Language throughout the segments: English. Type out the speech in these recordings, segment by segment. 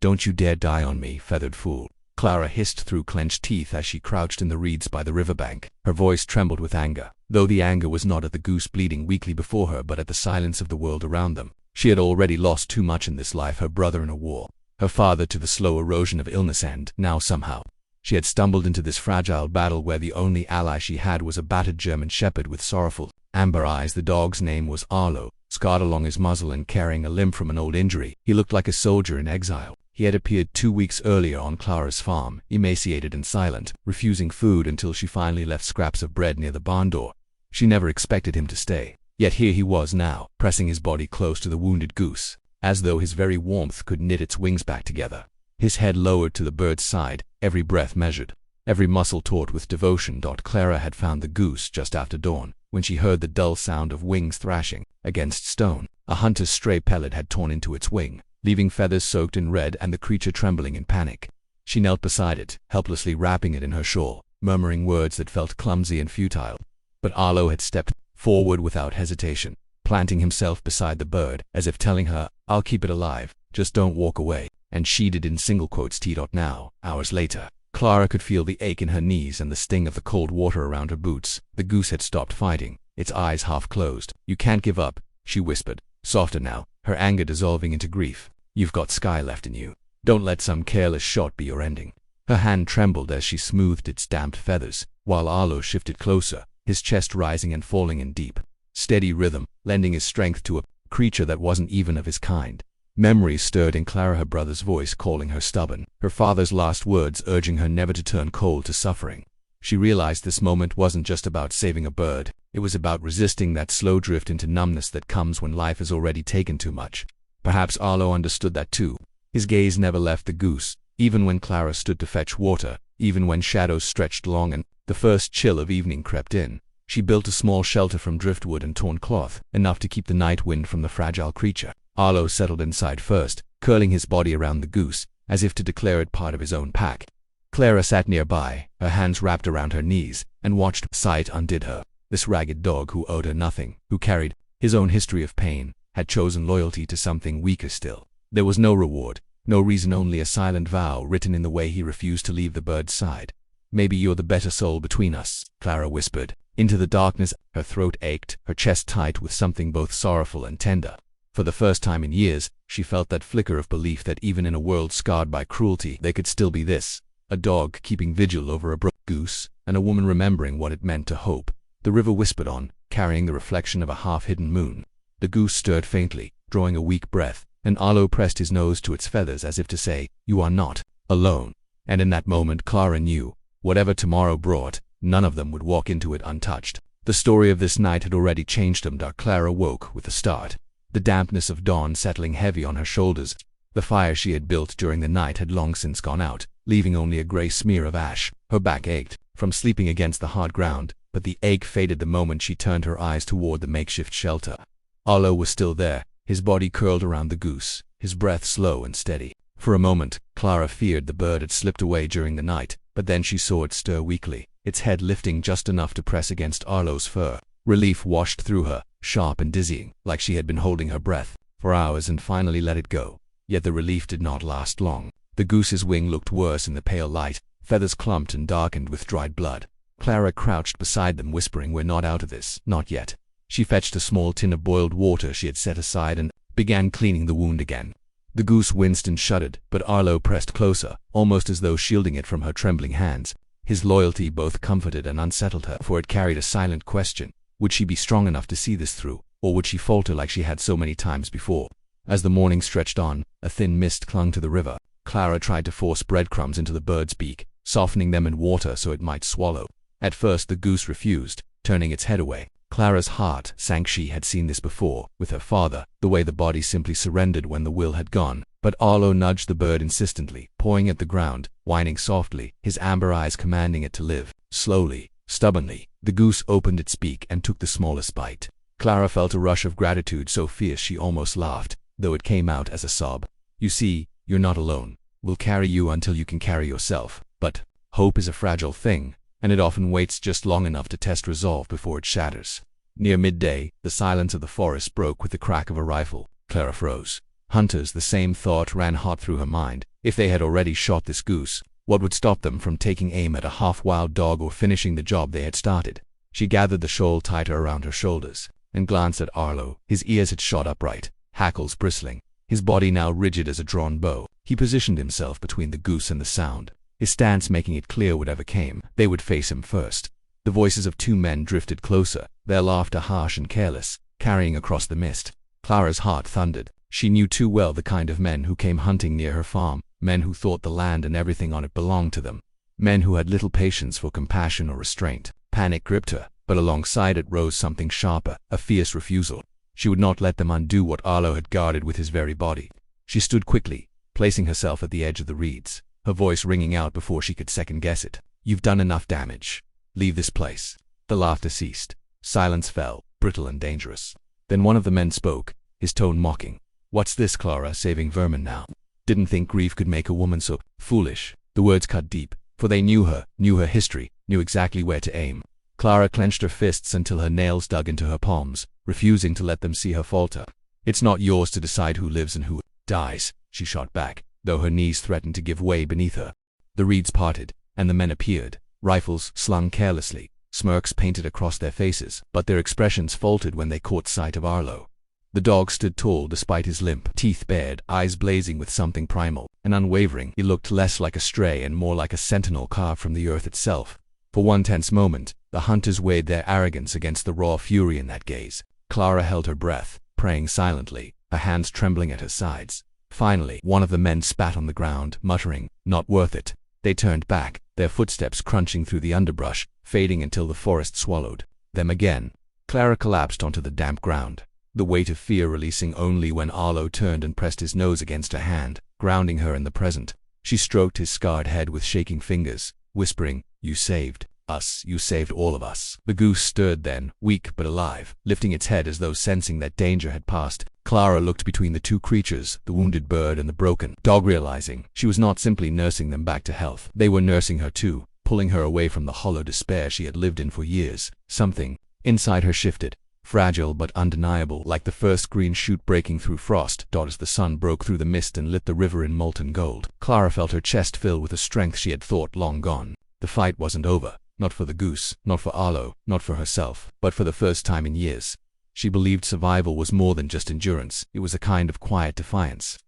"Don't you dare die on me, feathered fool," Clara hissed through clenched teeth as she crouched in the reeds by the riverbank. Her voice trembled with anger, though the anger was not at the goose bleeding weakly before her but at the silence of the world around them. She had already lost too much in this life, her brother in a war, her father to the slow erosion of illness, and now somehow she had stumbled into this fragile battle where the only ally she had was a battered German shepherd with sorrowful, amber eyes. The dog's name was Arlo, scarred along his muzzle and carrying a limp from an old injury. He looked like a soldier in exile. He had appeared 2 weeks earlier on Clara's farm, emaciated and silent, refusing food until she finally left scraps of bread near the barn door. She never expected him to stay. Yet here he was now, pressing his body close to the wounded goose, as though his very warmth could knit its wings back together. His head lowered to the bird's side, every breath measured, every muscle taut with devotion. Clara had found the goose just after dawn, when she heard the dull sound of wings thrashing against stone. A hunter's stray pellet had torn into its wing, leaving feathers soaked in red and the creature trembling in panic. She knelt beside it, helplessly wrapping it in her shawl, murmuring words that felt clumsy and futile. But Arlo had stepped forward without hesitation, planting himself beside the bird, as if telling her, "I'll keep it alive, just don't walk away." And she did in single quotes. Now, hours later, Clara could feel the ache in her knees and the sting of the cold water around her boots. The goose had stopped fighting, its eyes half closed. "You can't give up," she whispered, softer now, her anger dissolving into grief. "You've got sky left in you. Don't let some careless shot be your ending." Her hand trembled as she smoothed its damp feathers, while Arlo shifted closer, his chest rising and falling in deep, steady rhythm, lending his strength to a creature that wasn't even of his kind. Memories stirred in Clara, her brother's voice calling her stubborn, her father's last words urging her never to turn cold to suffering. She realized this moment wasn't just about saving a bird, it was about resisting that slow drift into numbness that comes when life has already taken too much. Perhaps Arlo understood that too. His gaze never left the goose, even when Clara stood to fetch water, even when shadows stretched long and the first chill of evening crept in. She built a small shelter from driftwood and torn cloth, enough to keep the night wind from the fragile creature. Arlo settled inside first, curling his body around the goose, as if to declare it part of his own pack. Clara sat nearby, her hands wrapped around her knees, and watched. Sight undid her. This ragged dog who owed her nothing, who carried his own history of pain, had chosen loyalty to something weaker still. There was no reward, no reason, only a silent vow written in the way he refused to leave the bird's side. "Maybe you're the better soul between us," Clara whispered. Into the darkness, her throat ached, her chest tight with something both sorrowful and tender. For the first time in years, she felt that flicker of belief that even in a world scarred by cruelty, there could still be this. A dog keeping vigil over a goose, and a woman remembering what it meant to hope. The river whispered on, carrying the reflection of a half-hidden moon. The goose stirred faintly, drawing a weak breath, and Arlo pressed his nose to its feathers as if to say, "You are not alone." And in that moment Clara knew, whatever tomorrow brought, none of them would walk into it untouched. The story of this night had already changed them. Clara woke with a start, the dampness of dawn settling heavy on her shoulders. The fire she had built during the night had long since gone out, leaving only a gray smear of ash. Her back ached from sleeping against the hard ground, but the ache faded the moment she turned her eyes toward the makeshift shelter. Arlo was still there, his body curled around the goose, his breath slow and steady. For a moment, Clara feared the bird had slipped away during the night, but then she saw it stir weakly, its head lifting just enough to press against Arlo's fur. Relief washed through her, sharp and dizzying, like she had been holding her breath for hours and finally let it go. Yet the relief did not last long. The goose's wing looked worse in the pale light, feathers clumped and darkened with dried blood. Clara crouched beside them, whispering, "We're not out of this, not yet." She fetched a small tin of boiled water she had set aside and began cleaning the wound again. The goose winced and shuddered, but Arlo pressed closer, almost as though shielding it from her trembling hands. His loyalty both comforted and unsettled her, for it carried a silent question. Would she be strong enough to see this through, or would she falter like she had so many times before? As the morning stretched on, a thin mist clung to the river. Clara tried to force breadcrumbs into the bird's beak, softening them in water so it might swallow. At first the goose refused, turning its head away. Clara's heart sank. She had seen this before, with her father, the way the body simply surrendered when the will had gone. But Arlo nudged the bird insistently, pawing at the ground, whining softly, his amber eyes commanding it to live. Slowly, stubbornly, the goose opened its beak and took the smallest bite. Clara felt a rush of gratitude so fierce she almost laughed, though it came out as a sob. "You see, you're not alone. We'll carry you until you can carry yourself." But hope is a fragile thing, and it often waits just long enough to test resolve before it shatters. Near midday, the silence of the forest broke with the crack of a rifle. Clara froze. Hunters, the same thought ran hot through her mind. If they had already shot this goose, what would stop them from taking aim at a half-wild dog or finishing the job they had started? She gathered the shawl tighter around her shoulders and glanced at Arlo. His ears had shot upright, hackles bristling, his body now rigid as a drawn bow. He positioned himself between the goose and the sound, his stance making it clear whatever came, they would face him first. The voices of two men drifted closer, their laughter harsh and careless, carrying across the mist. Clara's heart thundered. She knew too well the kind of men who came hunting near her farm, men who thought the land and everything on it belonged to them, men who had little patience for compassion or restraint. Panic gripped her, but alongside it rose something sharper, a fierce refusal. She would not let them undo what Arlo had guarded with his very body. She stood quickly, placing herself at the edge of the reeds, her voice ringing out before she could second-guess it. "You've done enough damage. Leave this place." The laughter ceased. Silence fell, brittle and dangerous. Then one of the men spoke, his tone mocking. "What's this, Clara, saving vermin now? Didn't think grief could make a woman so foolish." The words cut deep, for they knew her history, knew exactly where to aim. Clara clenched her fists until her nails dug into her palms, refusing to let them see her falter. "It's not yours to decide who lives and who dies," she shot back, though her knees threatened to give way beneath her. The reeds parted, and the men appeared, rifles slung carelessly, smirks painted across their faces, but their expressions faltered when they caught sight of Arlo. The dog stood tall despite his limp, teeth bared, eyes blazing with something primal and unwavering. He looked less like a stray and more like a sentinel carved from the earth itself. For one tense moment, the hunters weighed their arrogance against the raw fury in that gaze. Clara held her breath, praying silently, her hands trembling at her sides. Finally, one of the men spat on the ground, muttering, "Not worth it." They turned back, their footsteps crunching through the underbrush, fading until the forest swallowed them again. Clara collapsed onto the damp ground, the weight of fear releasing only when Arlo turned and pressed his nose against her hand, grounding her in the present. She stroked his scarred head with shaking fingers, whispering, "You saved us. You saved all of us." The goose stirred then, weak but alive, lifting its head as though sensing that danger had passed. Clara looked between the two creatures, the wounded bird and the broken dog, realizing she was not simply nursing them back to health. They were nursing her too, pulling her away from the hollow despair she had lived in for years. Something inside her shifted, fragile but undeniable, like the first green shoot breaking through frost, as the sun broke through the mist and lit the river in molten gold. Clara felt her chest fill with a strength she had thought long gone. The fight wasn't over, not for the goose, not for Arlo, not for herself, but for the first time in years. She believed survival was more than just endurance, it was a kind of quiet defiance.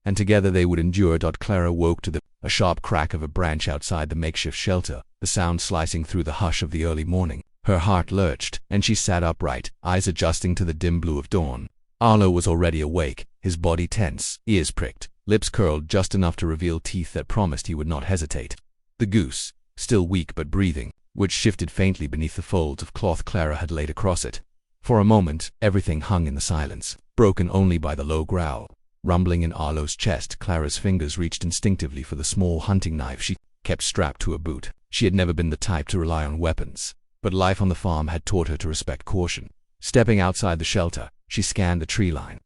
And together they would endure. Clara woke to a sharp crack of a branch outside the makeshift shelter, the sound slicing through the hush of the early morning. Her heart lurched, and she sat upright, eyes adjusting to the dim blue of dawn. Arlo was already awake, his body tense, ears pricked, lips curled just enough to reveal teeth that promised he would not hesitate. The goose, still weak but breathing, which shifted faintly beneath the folds of cloth Clara had laid across it. For a moment, everything hung in the silence, broken only by the low growl. Rumbling in Arlo's chest, Clara's fingers reached instinctively for the small hunting knife she kept strapped to her boot. She had never been the type to rely on weapons, but life on the farm had taught her to respect caution. Stepping outside the shelter, she scanned the tree line.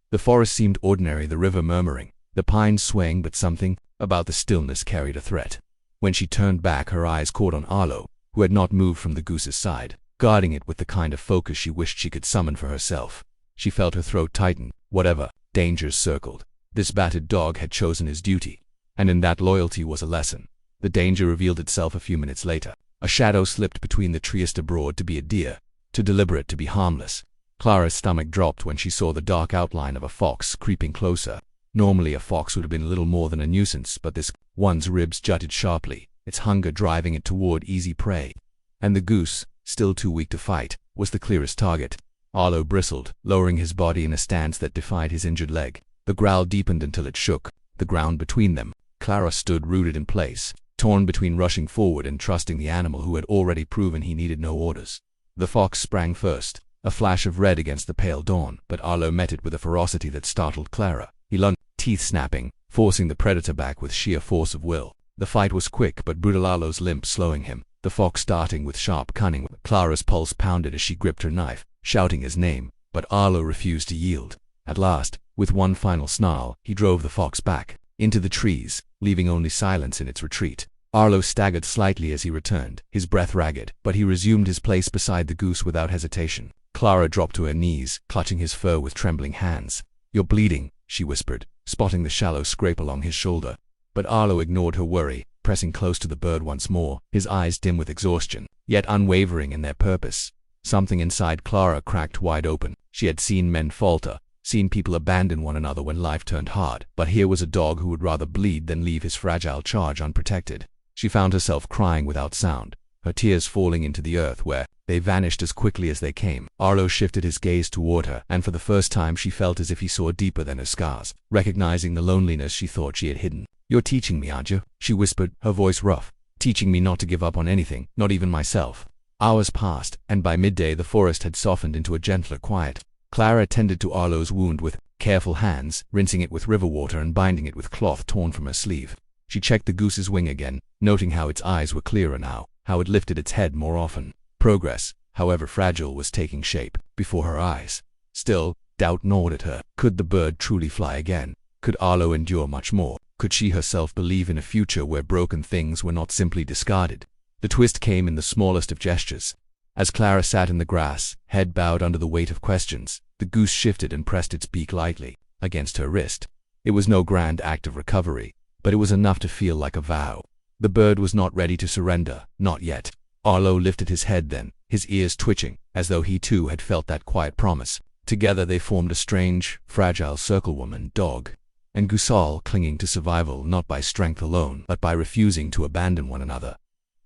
The forest seemed ordinary, the river murmuring, the pines swaying, but something about the stillness carried a threat. When she turned back, her eyes caught on Arlo, who had not moved from the goose's side, guarding it with the kind of focus she wished she could summon for herself. She felt her throat tighten. Whatever dangers circled, this battered dog had chosen his duty, and in that loyalty was a lesson. The danger revealed itself a few minutes later. A shadow slipped between the trees, too broad to be a deer, too deliberate to be harmless. Clara's stomach dropped when she saw the dark outline of a fox creeping closer. Normally a fox would have been little more than a nuisance, but this one's ribs jutted sharply, its hunger driving it toward easy prey. And the goose, still too weak to fight, was the clearest target. Arlo bristled, lowering his body in a stance that defied his injured leg. The growl deepened until it shook the ground between them. Clara stood rooted in place, torn between rushing forward and trusting the animal who had already proven he needed no orders. The fox sprang first, a flash of red against the pale dawn, but Arlo met it with a ferocity that startled Clara. He lunged, teeth snapping, forcing the predator back with sheer force of will. The fight was quick but brutal, Arlo's limp slowing him, the fox darting with sharp cunning. Clara's pulse pounded as she gripped her knife, shouting his name, but Arlo refused to yield. At last, with one final snarl, he drove the fox back into the trees, leaving only silence in its retreat. Arlo staggered slightly as he returned, his breath ragged, but he resumed his place beside the goose without hesitation. Clara dropped to her knees, clutching his fur with trembling hands. "You're bleeding," she whispered, spotting the shallow scrape along his shoulder. But Arlo ignored her worry, pressing close to the bird once more, his eyes dim with exhaustion, yet unwavering in their purpose. Something inside Clara cracked wide open. She had seen men falter, seen people abandon one another when life turned hard, but here was a dog who would rather bleed than leave his fragile charge unprotected. She found herself crying without sound, her tears falling into the earth where they vanished as quickly as they came. Arlo shifted his gaze toward her, and for the first time she felt as if he saw deeper than her scars, recognizing the loneliness she thought she had hidden. "You're teaching me, aren't you?" she whispered, her voice rough. "Teaching me not to give up on anything, not even myself." Hours passed, and by midday the forest had softened into a gentler quiet. Clara tended to Arlo's wound with careful hands, rinsing it with river water and binding it with cloth torn from her sleeve. She checked the goose's wing again, noting how its eyes were clearer now, how it lifted its head more often. Progress, however fragile, was taking shape before her eyes. Still, doubt gnawed at her. Could the bird truly fly again? Could Arlo endure much more? Could she herself believe in a future where broken things were not simply discarded? The twist came in the smallest of gestures. As Clara sat in the grass, head bowed under the weight of questions, the goose shifted and pressed its beak lightly against her wrist. It was no grand act of recovery, but it was enough to feel like a vow. The bird was not ready to surrender, not yet. Arlo lifted his head then, his ears twitching, as though he too had felt that quiet promise. Together they formed a strange, fragile circle, woman, dog, and Goose, clinging to survival not by strength alone, but by refusing to abandon one another.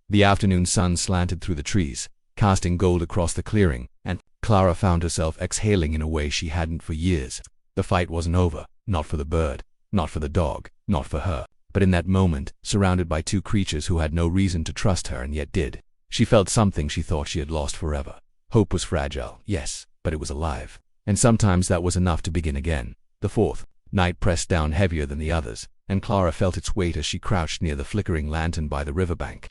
The afternoon sun slanted through the trees, casting gold across the clearing, and Clara found herself exhaling in a way she hadn't for years. The fight wasn't over, not for the bird, not for the dog, not for her. But in that moment, surrounded by two creatures who had no reason to trust her and yet did, she felt something she thought she had lost forever. Hope was fragile, yes, but it was alive. And sometimes that was enough to begin again. The fourth night pressed down heavier than the others, and Clara felt its weight as she crouched near the flickering lantern by the riverbank.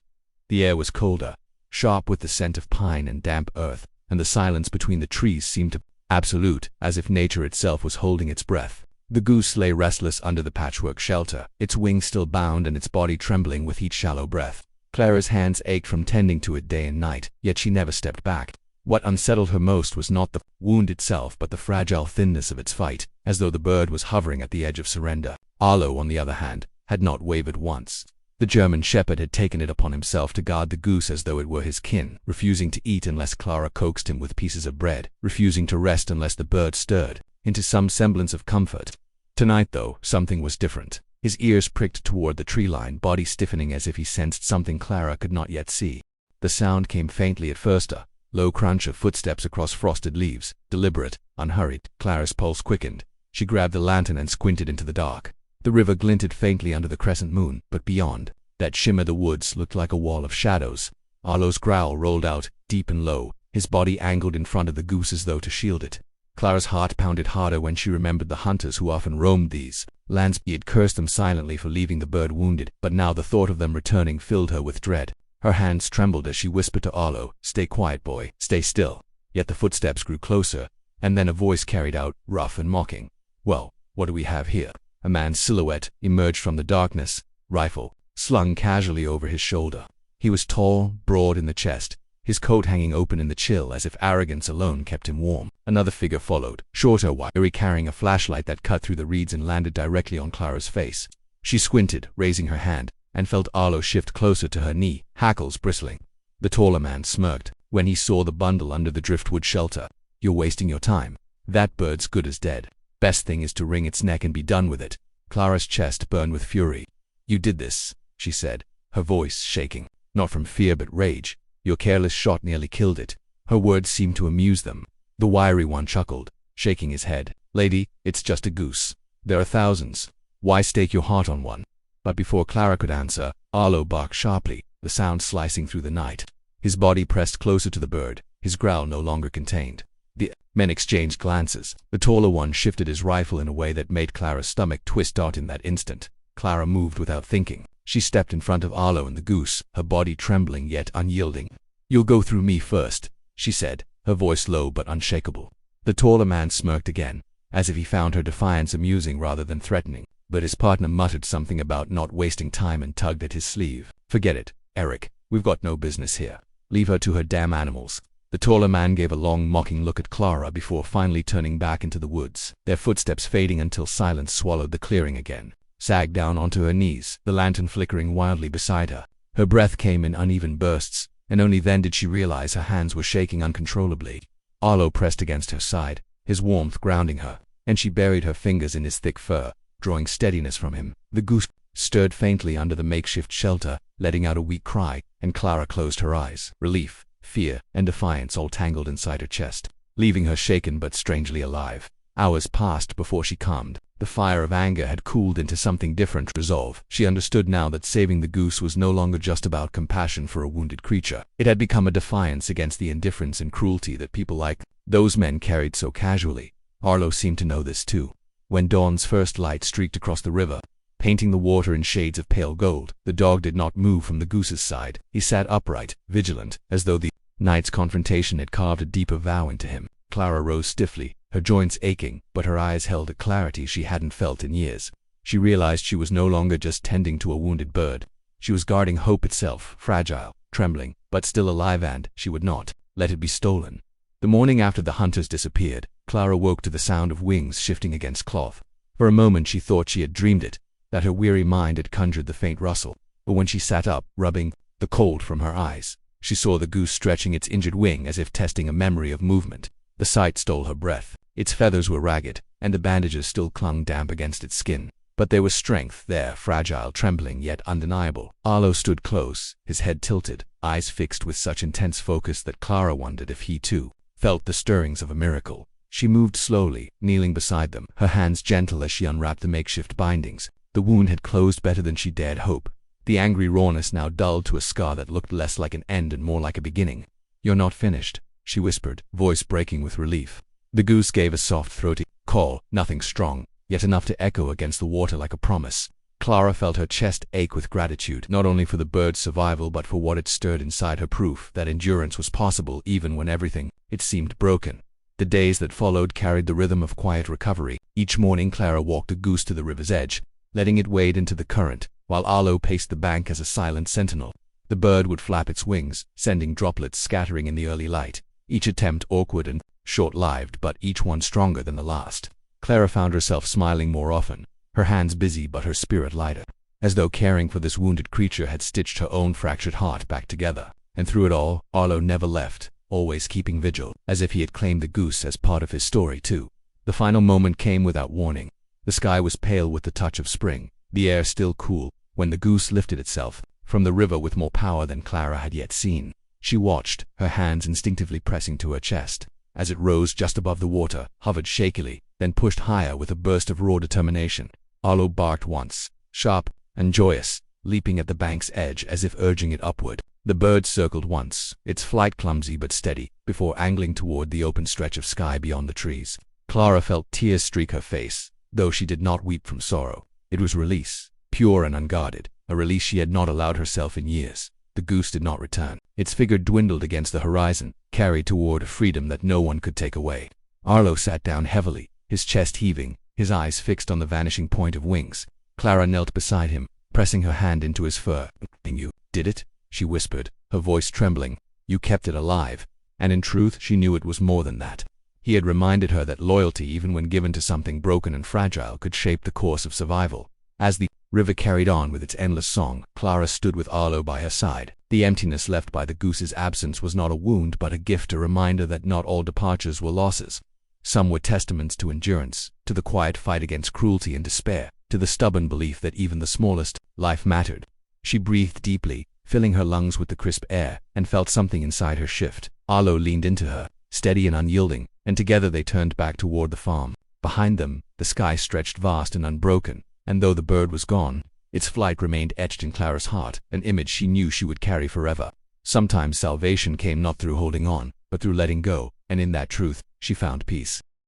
The air was colder, sharp with the scent of pine and damp earth, and the silence between the trees seemed absolute, as if nature itself was holding its breath. The goose lay restless under the patchwork shelter, its wings still bound and its body trembling with each shallow breath. Clara's hands ached from tending to it day and night, yet she never stepped back. What unsettled her most was not the wound itself but the fragile thinness of its fight, as though the bird was hovering at the edge of surrender. Arlo, on the other hand, had not wavered once. The German shepherd had taken it upon himself to guard the goose as though it were his kin, refusing to eat unless Clara coaxed him with pieces of bread, refusing to rest unless the bird stirred into some semblance of comfort. Tonight, though, something was different. His ears pricked toward the tree line, body stiffening as if he sensed something Clara could not yet see. The sound came faintly at first, a low crunch of footsteps across frosted leaves, deliberate, unhurried. Clara's pulse quickened. She grabbed the lantern and squinted into the dark. The river glinted faintly under the crescent moon, but beyond that shimmer the woods looked like a wall of shadows. Arlo's growl rolled out, deep and low, his body angled in front of the goose as though to shield it. Clara's heart pounded harder when she remembered the hunters who often roamed these lands. He had cursed them silently for leaving the bird wounded, but now the thought of them returning filled her with dread. Her hands trembled as she whispered to Arlo, "Stay quiet, boy, stay still." Yet the footsteps grew closer, and then a voice carried out, rough and mocking. "Well, what do we have here?" A man's silhouette emerged from the darkness, rifle slung casually over his shoulder. He was tall, broad in the chest, his coat hanging open in the chill as if arrogance alone kept him warm. Another figure followed, shorter, wiry, carrying a flashlight that cut through the reeds and landed directly on Clara's face. She squinted, raising her hand, and felt Arlo shift closer to her knee, hackles bristling. The taller man smirked when he saw the bundle under the driftwood shelter. "You're wasting your time. That bird's good as dead. Best thing is to wring its neck and be done with it." Clara's chest burned with fury. "You did this," she said, her voice shaking, not from fear but rage. "Your careless shot nearly killed it." Her words seemed to amuse them. The wiry one chuckled, shaking his head. "Lady, it's just a goose. There are thousands. Why stake your heart on one?" But before Clara could answer, Arlo barked sharply, the sound slicing through the night. His body pressed closer to the bird, his growl no longer contained. The men exchanged glances. The taller one shifted his rifle in a way that made Clara's stomach twist out in that instant. Clara moved without thinking. She stepped in front of Arlo and the goose, her body trembling yet unyielding. "You'll go through me first," she said, her voice low but unshakable. The taller man smirked again, as if he found her defiance amusing rather than threatening, but his partner muttered something about not wasting time and tugged at his sleeve. "Forget it, Eric. We've got no business here. Leave her to her damn animals." The taller man gave a long, mocking look at Clara before finally turning back into the woods, their footsteps fading until silence swallowed the clearing again. Sagged down onto her knees, the lantern flickering wildly beside her. Her breath came in uneven bursts, and only then did she realize her hands were shaking uncontrollably. Arlo pressed against her side, his warmth grounding her, and she buried her fingers in his thick fur, drawing steadiness from him. The goose stirred faintly under the makeshift shelter, letting out a weak cry, and Clara closed her eyes. Relief, fear, and defiance all tangled inside her chest, leaving her shaken but strangely alive. Hours passed before she calmed. The fire of anger had cooled into something different. Resolve. She understood now that saving the goose was no longer just about compassion for a wounded creature. It had become a defiance against the indifference and cruelty that people like those men carried so casually. Arlo seemed to know this too. When dawn's first light streaked across the river, painting the water in shades of pale gold, the dog did not move from the goose's side. He sat upright, vigilant, as though the night's confrontation had carved a deeper vow into him. Clara rose stiffly, her joints aching, but her eyes held a clarity she hadn't felt in years. She realized she was no longer just tending to a wounded bird. She was guarding hope itself, fragile, trembling, but still alive, and she would not let it be stolen. The morning after the hunters disappeared, Clara woke to the sound of wings shifting against cloth. For a moment she thought she had dreamed it, that her weary mind had conjured the faint rustle. But when she sat up, rubbing the cold from her eyes, she saw the goose stretching its injured wing as if testing a memory of movement. The sight stole her breath. Its feathers were ragged, and the bandages still clung damp against its skin. But there was strength there, fragile, trembling, yet undeniable. Arlo stood close, his head tilted, eyes fixed with such intense focus that Clara wondered if he too felt the stirrings of a miracle. She moved slowly, kneeling beside them, her hands gentle as she unwrapped the makeshift bindings. The wound had closed better than she dared hope. The angry rawness now dulled to a scar that looked less like an end and more like a beginning. "You're not finished," she whispered, voice breaking with relief. The goose gave a soft, throaty call, nothing strong, yet enough to echo against the water like a promise. Clara felt her chest ache with gratitude, not only for the bird's survival but for what it stirred inside her, proof that endurance was possible even when everything, it seemed, broken. The days that followed carried the rhythm of quiet recovery. Each morning Clara walked the goose to the river's edge, letting it wade into the current, while Arlo paced the bank as a silent sentinel. The bird would flap its wings, sending droplets scattering in the early light, each attempt awkward and short-lived, but each one stronger than the last. Clara found herself smiling more often, her hands busy but her spirit lighter, as though caring for this wounded creature had stitched her own fractured heart back together. And through it all, Arlo never left, always keeping vigil, as if he had claimed the goose as part of his story too. The final moment came without warning. The sky was pale with the touch of spring, the air still cool, when the goose lifted itself from the river with more power than Clara had yet seen. She watched, her hands instinctively pressing to her chest. As it rose just above the water, hovered shakily, then pushed higher with a burst of raw determination. Arlo barked once, sharp and joyous, leaping at the bank's edge as if urging it upward. The bird circled once, its flight clumsy but steady, before angling toward the open stretch of sky beyond the trees. Clara felt tears streak her face, though she did not weep from sorrow. It was release, pure and unguarded, a release she had not allowed herself in years. The goose did not return. Its figure dwindled against the horizon, carried toward a freedom that no one could take away. Arlo sat down heavily, his chest heaving, his eyes fixed on the vanishing point of wings. Clara knelt beside him, pressing her hand into his fur. "And you did it?" she whispered, her voice trembling. "You kept it alive." And in truth, she knew it was more than that. He had reminded her that loyalty, even when given to something broken and fragile, could shape the course of survival. As the river carried on with its endless song, Clara stood with Arlo by her side. The emptiness left by the goose's absence was not a wound but a gift, a reminder that not all departures were losses. Some were testaments to endurance, to the quiet fight against cruelty and despair, to the stubborn belief that even the smallest life mattered. She breathed deeply, filling her lungs with the crisp air, and felt something inside her shift. Arlo leaned into her, steady and unyielding, and together they turned back toward the farm. Behind them, the sky stretched vast and unbroken, and though the bird was gone, its flight remained etched in Clara's heart, an image she knew she would carry forever. Sometimes salvation came not through holding on, but through letting go, and in that truth, she found peace.